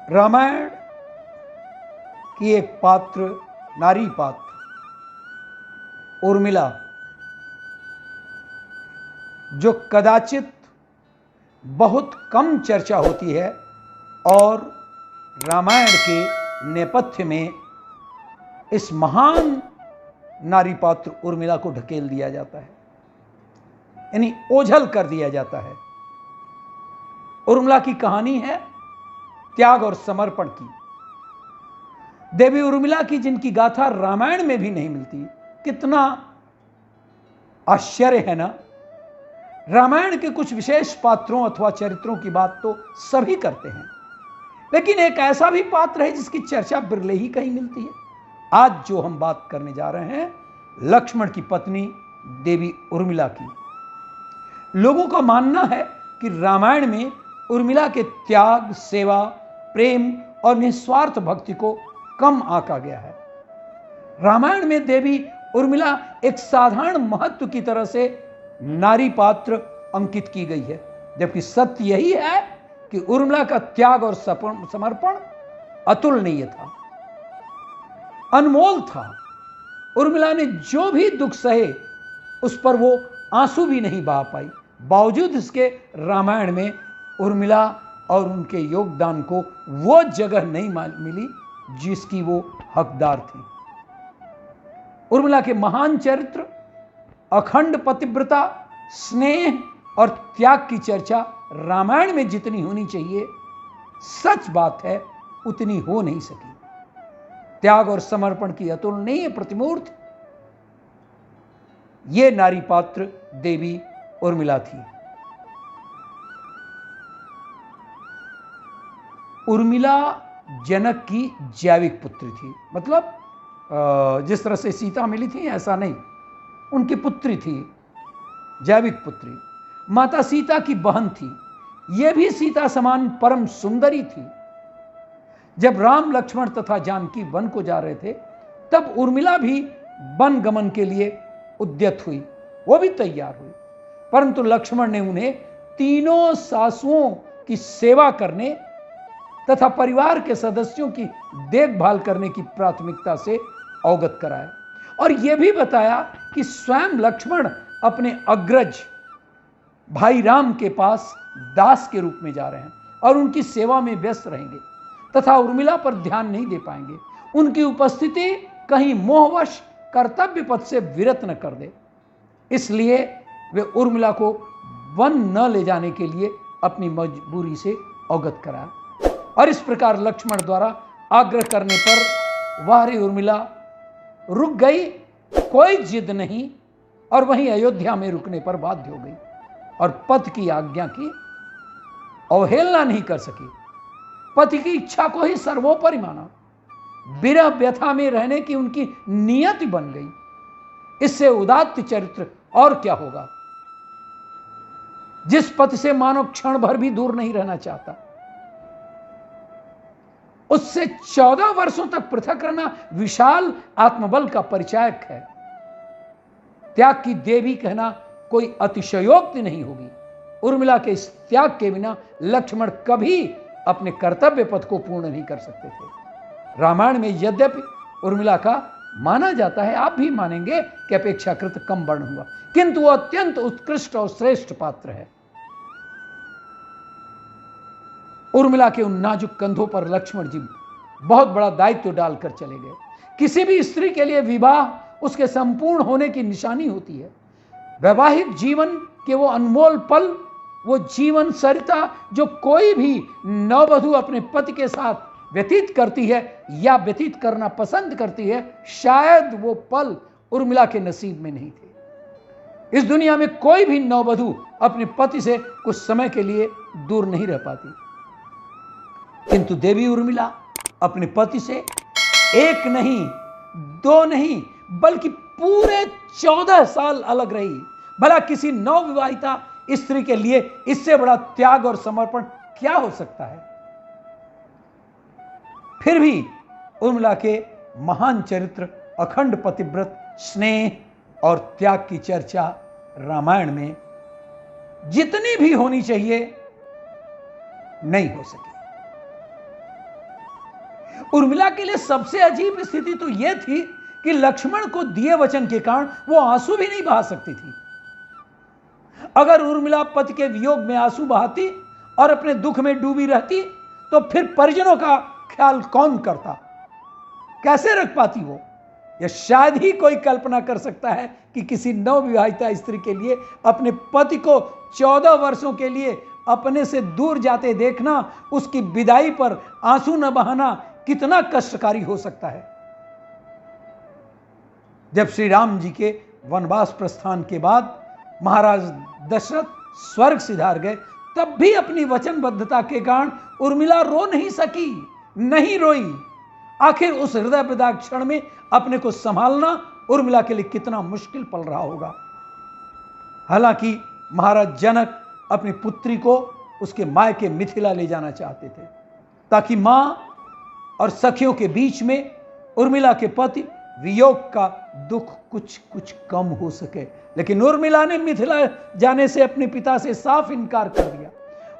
रामायण की एक पात्र, नारी पात्र उर्मिला, जो कदाचित बहुत कम चर्चा होती है और रामायण के नेपथ्य में इस महान नारी पात्र उर्मिला को ढकेल दिया जाता है, यानी ओझल कर दिया जाता है। उर्मिला की कहानी है त्याग और समर्पण की। देवी उर्मिला की जिनकी गाथा रामायण में भी नहीं मिलती, कितना आश्चर्य है ना। रामायण के कुछ विशेष पात्रों अथवा चरित्रों की बात तो सभी करते हैं, लेकिन एक ऐसा भी पात्र है जिसकी चर्चा बिरले ही कहीं मिलती है। आज जो हम बात करने जा रहे हैं, लक्ष्मण की पत्नी देवी उर्मिला की। लोगों का मानना है कि रामायण में उर्मिला के त्याग, सेवा, प्रेम और निस्वार्थ भक्ति को कम आंका गया है। रामायण में देवी उर्मिला एक साधारण महत्व की तरह से नारी पात्र अंकित की गई है, जबकि सत्य यही है कि उर्मिला का त्याग और समर्पण अतुलनीय था, अनमोल था। उर्मिला ने जो भी दुख सहे उस पर वो आंसू भी नहीं बहा पाई। बावजूद इसके रामायण में उर्मिला और उनके योगदान को वो जगह नहीं मिली जिसकी वो हकदार थी। उर्मिला के महान चरित्र, अखंड पतिव्रता, स्नेह और त्याग की चर्चा रामायण में जितनी होनी चाहिए, सच बात है, उतनी हो नहीं सकी। त्याग और समर्पण की अतुलनीय प्रतिमूर्ति ये नारी पात्र देवी उर्मिला थी। उर्मिला जनक की जैविक पुत्री थी, मतलब जिस तरह से सीता मिली थी ऐसा नहीं, उनकी पुत्री थी, जैविक पुत्री। माता सीता की बहन थी, यह भी सीता समान परम सुंदरी थी। जब राम, लक्ष्मण तथा जानकी वन को जा रहे थे, तब उर्मिला भी वन गमन के लिए उद्यत हुई, वो भी तैयार हुई। परंतु लक्ष्मण ने उन्हें तीनों सासुओं की सेवा करने तथा परिवार के सदस्यों की देखभाल करने की प्राथमिकता से अवगत कराया, और यह भी बताया कि स्वयं लक्ष्मण अपने अग्रज भाई राम के पास दास के रूप में जा रहे हैं और उनकी सेवा में व्यस्त रहेंगे तथा उर्मिला पर ध्यान नहीं दे पाएंगे। उनकी उपस्थिति कहीं मोहवश कर्तव्य पथ से विरत न कर दे, इसलिए वे उर्मिला को वन न ले जाने के लिए अपनी मजबूरी से अवगत कराया। और इस प्रकार लक्ष्मण द्वारा आग्रह करने पर वारी उर्मिला रुक गई, कोई जिद नहीं, और वहीं अयोध्या में रुकने पर बाध्य हो गई और पति की आज्ञा की अवहेलना नहीं कर सकी। पति की इच्छा को ही सर्वोपरि माना। विरह व्यथा में रहने की उनकी नियति बन गई। इससे उदात्त चरित्र और क्या होगा। जिस पति से मानो क्षण भर भी दूर नहीं रहना चाहता, उससे 14 वर्षों तक पृथक रहना विशाल आत्मबल का परिचायक है। त्याग की देवी कहना कोई अतिशयोक्ति नहीं होगी। उर्मिला के इस त्याग के बिना लक्ष्मण कभी अपने कर्तव्य पथ को पूर्ण नहीं कर सकते थे। रामायण में यद्यपि उर्मिला का माना जाता है, आप भी मानेंगे कि अपेक्षाकृत कम वर्ण हुआ, किंतु वह अत्यंत उत्कृष्ट और श्रेष्ठ पात्र है। उर्मिला के उन नाजुक कंधों पर लक्ष्मण जी बहुत बड़ा दायित्व डालकर चले गए। किसी भी स्त्री के लिए विवाह उसके संपूर्ण होने की निशानी होती है। वैवाहिक जीवन के वो अनमोल पल, वो जीवन सरिता जो कोई भी नववधु अपने पति के साथ व्यतीत करती है या व्यतीत करना पसंद करती है, शायद वो पल उर्मिला के नसीब में नहीं थे। इस दुनिया में कोई भी नववधु अपने पति से कुछ समय के लिए दूर नहीं रह पाती, किंतु देवी उर्मिला अपने पति से एक नहीं, दो नहीं, बल्कि पूरे 14 साल अलग रही। भला किसी नवविवाहिता स्त्री के लिए इससे बड़ा त्याग और समर्पण क्या हो सकता है। फिर भी उर्मिला के महान चरित्र, अखंड पतिव्रत, स्नेह और त्याग की चर्चा रामायण में जितनी भी होनी चाहिए नहीं हो सकी। उर्मिला के लिए सबसे अजीब स्थिति तो यह थी कि लक्ष्मण को दिए वचन के कारण वो आंसू भी नहीं बहा सकती थी। अगर उर्मिला पति के वियोग में आंसू बहाती और अपने दुख में डूबी रहती तो फिर परिजनों का ख्याल कौन करता, कैसे रख पाती वो? यह शायद ही कोई कल्पना कर सकता है कि किसी नवविवाहिता स्त्री के लिए अपने पति को 14 वर्षों के लिए अपने से दूर जाते देखना, उसकी विदाई पर आंसू न बहाना कितना कष्टकारी हो सकता है। जब श्री राम जी के वनवास प्रस्थान के बाद महाराज दशरथ स्वर्ग सिधार गए, तब भी अपनी वचनबद्धता के कारण उर्मिला रो नहीं सकी, नहीं रोई। आखिर उस हृदय विदारक क्षण में अपने को संभालना उर्मिला के लिए कितना मुश्किल पड़ रहा होगा। हालांकि महाराज जनक अपनी पुत्री को उसके मायके मिथिला ले जाना चाहते थे, ताकि मां और सखियों के बीच में उर्मिला के पति वियोग का दुख कुछ कुछ कम हो सके। लेकिन उर्मिला ने मिथिला जाने से अपने पिता से साफ इनकार कर दिया।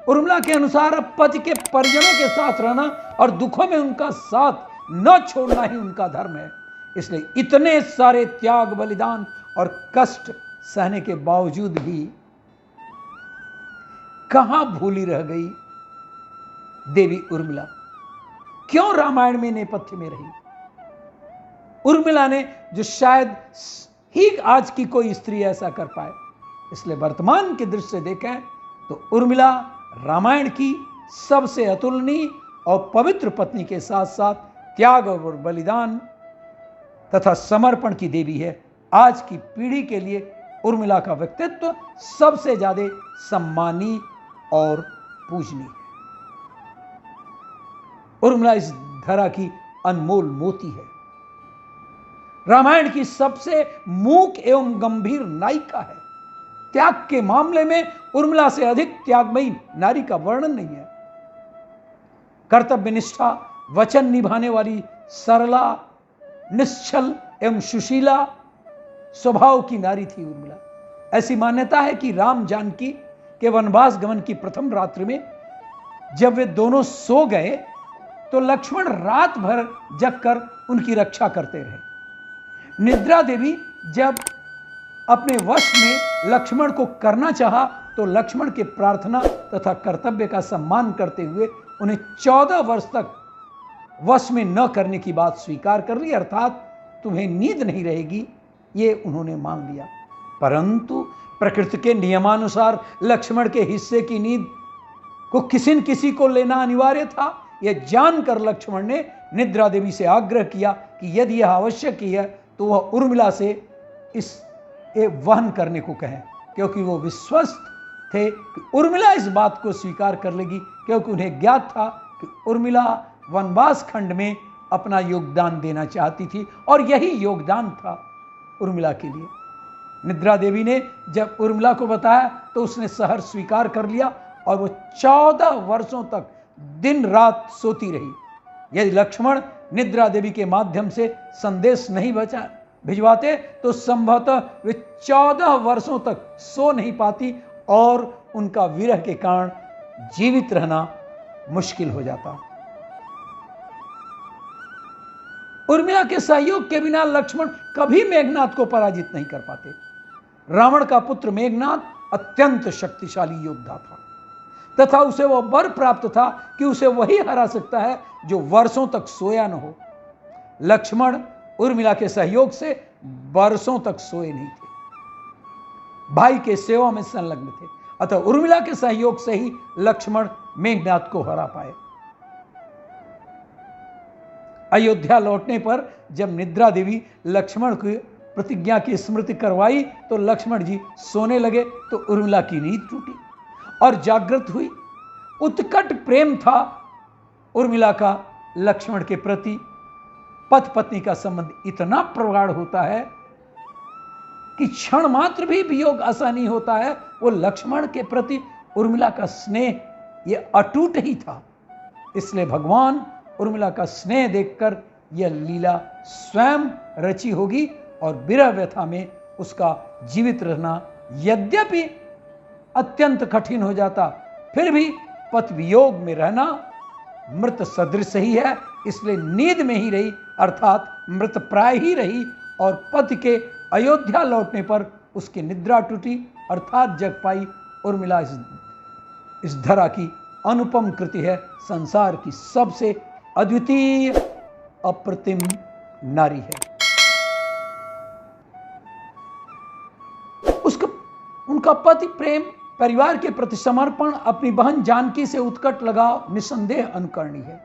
उर्मिला के अनुसार अब पति के परिजनों के साथ रहना और दुखों में उनका साथ न छोड़ना ही उनका धर्म है। इसलिए इतने सारे त्याग, बलिदान और कष्ट सहने के बावजूद भी कहां भूली रह गई देवी उर्मिला? क्यों रामायण में नेपथ्य में रही? उर्मिला ने, जो शायद ही आज की कोई स्त्री ऐसा कर पाए। इसलिए वर्तमान की दृष्टि से देखें तो उर्मिला रामायण की सबसे अतुलनीय और पवित्र पत्नी के साथ साथ त्याग और बलिदान तथा समर्पण की देवी है। आज की पीढ़ी के लिए उर्मिला का व्यक्तित्व सबसे ज्यादा सम्मानीय और पूजनीय है। उर्मिला इस धरा की अनमोल मोती है, रामायण की सबसे मूक एवं गंभीर नायिका है। त्याग के मामले में उर्मिला से अधिक त्यागमयी नारी का वर्णन नहीं है। कर्तव्य निष्ठा, वचन निभाने वाली सरला, निश्चल एवं सुशीला स्वभाव की नारी थी उर्मिला। ऐसी मान्यता है कि राम जानकी के वनवास गमन की प्रथम रात्रि में जब वे दोनों सो गए तो लक्ष्मण रात भर जगकर उनकी रक्षा करते रहे। निद्रा देवी जब अपने वश में लक्ष्मण को करना चाहा तो लक्ष्मण के प्रार्थना तथा कर्तव्य का सम्मान करते हुए उन्हें 14 वर्ष तक वश में न करने की बात स्वीकार कर ली, अर्थात तुम्हें नींद नहीं रहेगी, ये उन्होंने मान लिया। परंतु प्रकृति के नियमानुसार लक्ष्मण के हिस्से की नींद को किसी न किसी को लेना अनिवार्य था। यह जानकर लक्ष्मण ने निद्रा देवी से आग्रह किया कि यदि यह आवश्यक है तो वह उर्मिला से इस वहन करने को कहें, क्योंकि वो विश्वस्त थे कि उर्मिला इस बात को स्वीकार कर लेगी, क्योंकि उन्हें ज्ञात था कि उर्मिला वनवास खंड में अपना योगदान देना चाहती थी और यही योगदान था उर्मिला के लिए। निद्रा देवी ने जब उर्मिला को बताया तो उसने सहर्ष स्वीकार कर लिया और वो 14 वर्षों तक दिन रात सोती रही। यदि लक्ष्मण निद्रा देवी के माध्यम से संदेश नहीं भिजवाते तो संभवतः वे 14 वर्षों तक सो नहीं पाती और उनका विरह के कारण जीवित रहना मुश्किल हो जाता। उर्मिला के सहयोग के बिना लक्ष्मण कभी मेघनाद को पराजित नहीं कर पाते। रावण का पुत्र मेघनाद अत्यंत शक्तिशाली योद्धा था तथा उसे वह वर प्राप्त था कि उसे वही हरा सकता है जो वर्षों तक सोया न हो। लक्ष्मण उर्मिला के सहयोग से वर्षों तक सोए नहीं थे, भाई के सेवा में संलग्न थे, अतः उर्मिला के सहयोग से ही लक्ष्मण मेघनाद को हरा पाए। अयोध्या लौटने पर जब निद्रा देवी लक्ष्मण की प्रतिज्ञा की स्मृति करवाई तो लक्ष्मण जी सोने लगे तो उर्मिला की नींद टूटी और जागृत हुई। उत्कट प्रेम था उर्मिला का लक्ष्मण के प्रति। पति पत्नी का संबंध इतना प्रगाढ़ होता है कि क्षण मात्र भी वियोग आसानी होता है। वो लक्ष्मण के प्रति उर्मिला का स्नेह ये अटूट ही था। इसलिए भगवान उर्मिला का स्नेह देखकर यह लीला स्वयं रची होगी और विरह व्यथा में उसका जीवित रहना यद्यपि अत्यंत कठिन हो जाता, फिर भी पति वियोग में रहना मृत सदृश ही है, इसलिए नींद में ही रही, अर्थात मृत प्राय ही रही, और पति के अयोध्या लौटने पर उसकी निद्रा टूटी, अर्थात जग पाई। उर्मिला इस धरा की अनुपम कृति है, संसार की सबसे अद्वितीय अप्रतिम नारी है। उनका पति प्रेम, परिवार के प्रति समर्पण, अपनी बहन जानकी से उत्कट लगाव निसंदेह अनुकरणीय है।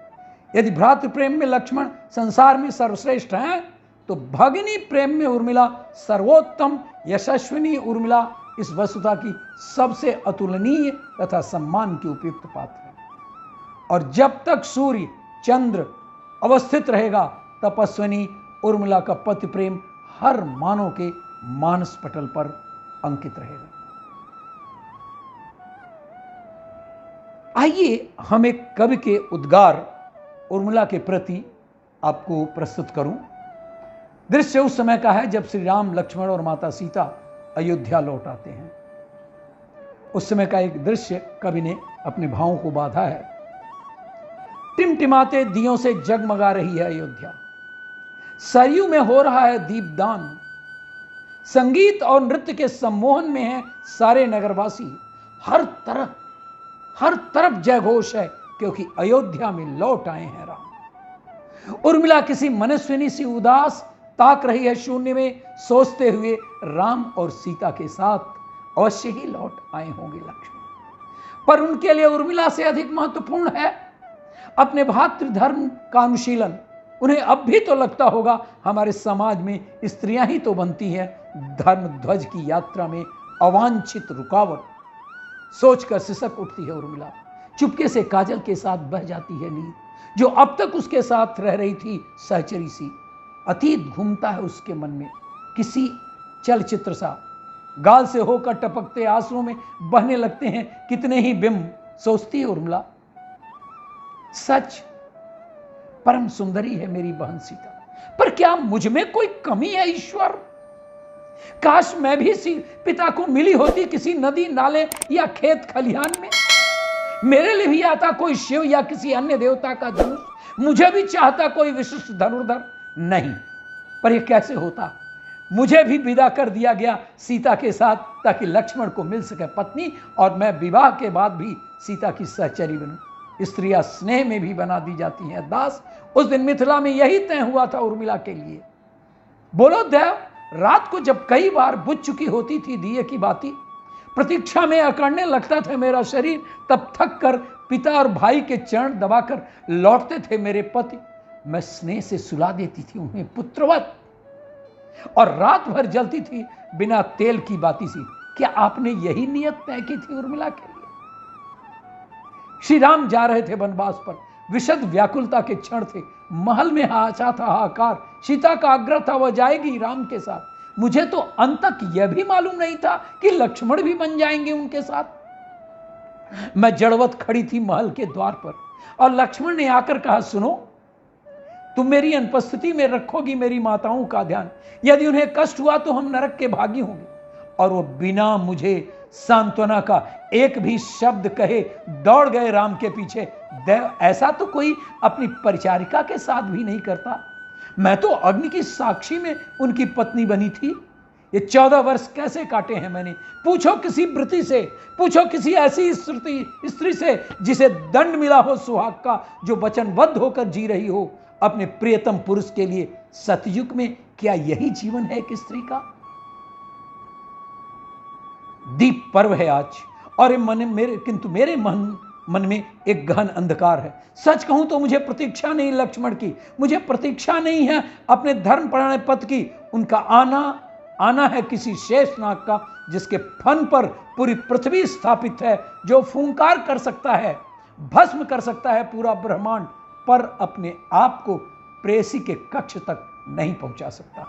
यदि भ्रातृ प्रेम में लक्ष्मण संसार में सर्वश्रेष्ठ हैं, तो भगिनी प्रेम में उर्मिला सर्वोत्तम, यशस्विनी उर्मिला इस वसुधा की सबसे अतुलनीय तथा सम्मान की उपयुक्त पात्र है। और जब तक सूर्य चंद्र अवस्थित रहेगा, तपस्विनी उर्मिला का पति प्रेम हर मानव के मानस पटल पर अंकित रहेगा। आइए हम एक कवि के उद्गार उर्मिला के प्रति आपको प्रस्तुत करूं। दृश्य उस समय का है जब श्री राम, लक्ष्मण और माता सीता अयोध्या लौट आते हैं। उस समय का एक दृश्य कवि ने अपने भावों को बांधा है। टिमटिमाते दियों से जगमगा रही है अयोध्या, सरयू में हो रहा है दीपदान, संगीत और नृत्य के सम्मोहन में है सारे नगरवासी। हर तरफ जय घोष है, क्योंकि अयोध्या में लौट आए हैं राम। उर्मिला किसी मनस्विनी सी उदास ताक रही है शून्य में, सोचते हुए राम और सीता के साथ अवश्य ही लौट आए होंगे लक्ष्मण। पर उनके लिए उर्मिला से अधिक महत्वपूर्ण है अपने भातृधर्म का अनुशीलन। उन्हें अब भी तो लगता होगा हमारे समाज में स्त्रियां ही तो बनती हैं धर्म ध्वज की यात्रा में अवांछित रुकावट। सोचकर सिसक उठती है उर्मिला। चुपके से काजल के साथ बह जाती है नींद, जो अब तक उसके साथ रह रही थी सहचरी सी। अतीत घूमता है उसके मन में किसी चलचित्र सा, गाल से होकर टपकते आंसुओं में बहने लगते हैं कितने ही बिंब, सोचती है उर्मिला। सच परम सुंदरी है मेरी बहन सीता, पर क्या मुझ में कोई कमी है ईश्वर? काश मैं भी पिता को मिली होती किसी नदी नाले या खेत खलिहान में। मेरे लिए भी आता कोई शिव या किसी अन्य देवता का धनुष, मुझे भी चाहता कोई विशिष्ट धनुर्धर। नहीं, पर यह कैसे होता? मुझे भी विदा कर दिया गया सीता के साथ, ताकि लक्ष्मण को मिल सके पत्नी और मैं विवाह के बाद भी सीता की सहचरी बनूं। स्त्रियां स्नेह में भी बना दी जाती हैं दास। उस दिन मिथिला में यही तय हुआ था उर्मिला के लिए। बोलो देव, रात को जब कई बार बुझ चुकी होती थी दिए की बाती, प्रतीक्षा में अकड़ने लगता था मेरा शरीर, तब थक कर पिता और भाई के चरण दबाकर लौटते थे मेरे पति। मैं स्नेह से सुला देती थी उन्हें पुत्रवत, और रात भर जलती थी बिना तेल की बाती सी। क्या आपने यही नियत तय की थी उर्मिला के लिए? श्री राम जा रहे थे वनवास पर, विशद व्याकुलता के क्षण थे। महल में आचा था हाहाकार, सीता का आग्रह था वह जाएगी राम के साथ। मुझे तो अंत तक यह भी मालूम नहीं था कि लक्ष्मण भी बन जाएंगे उनके साथ। मैं जड़वत खड़ी थी महल के द्वार पर, और लक्ष्मण ने आकर कहा, सुनो, तुम मेरी अनुपस्थिति में रखोगी मेरी माताओं का ध्यान। यदि उन्हें कष्ट हुआ तो हम नरक के भागी होंगे। और वो बिना मुझे सांत्वना का एक भी शब्द कहे दौड़ गए राम के पीछे। देव, ऐसा तो कोई अपनी परिचारिका के साथ भी नहीं करता। मैं तो अग्नि की साक्षी में उनकी पत्नी बनी थी। ये 14 वर्ष कैसे काटे हैं मैंने? पूछो किसी व्रती से, पूछो किसी ऐसी स्त्री से जिसे दंड मिला हो सुहाग का, जो वचनबद्ध होकर जी रही हो अपने प्रियतम पुरुष के लिए। सतयुग में क्या यही जीवन है एक स्त्री का? दीप पर्व है आज, और किंतु मेरे मन में एक गहन अंधकार है। सच कहूं तो मुझे प्रतीक्षा नहीं लक्ष्मण की, मुझे प्रतीक्षा नहीं है अपने धर्म परायण पति की। उनका आना है किसी शेषनाग का, जिसके फन पर पूरी पृथ्वी स्थापित है, जो फूंकार कर सकता है, भस्म कर सकता है पूरा ब्रह्मांड, पर अपने आप को प्रेयसी के कक्ष तक नहीं पहुंचा सकता।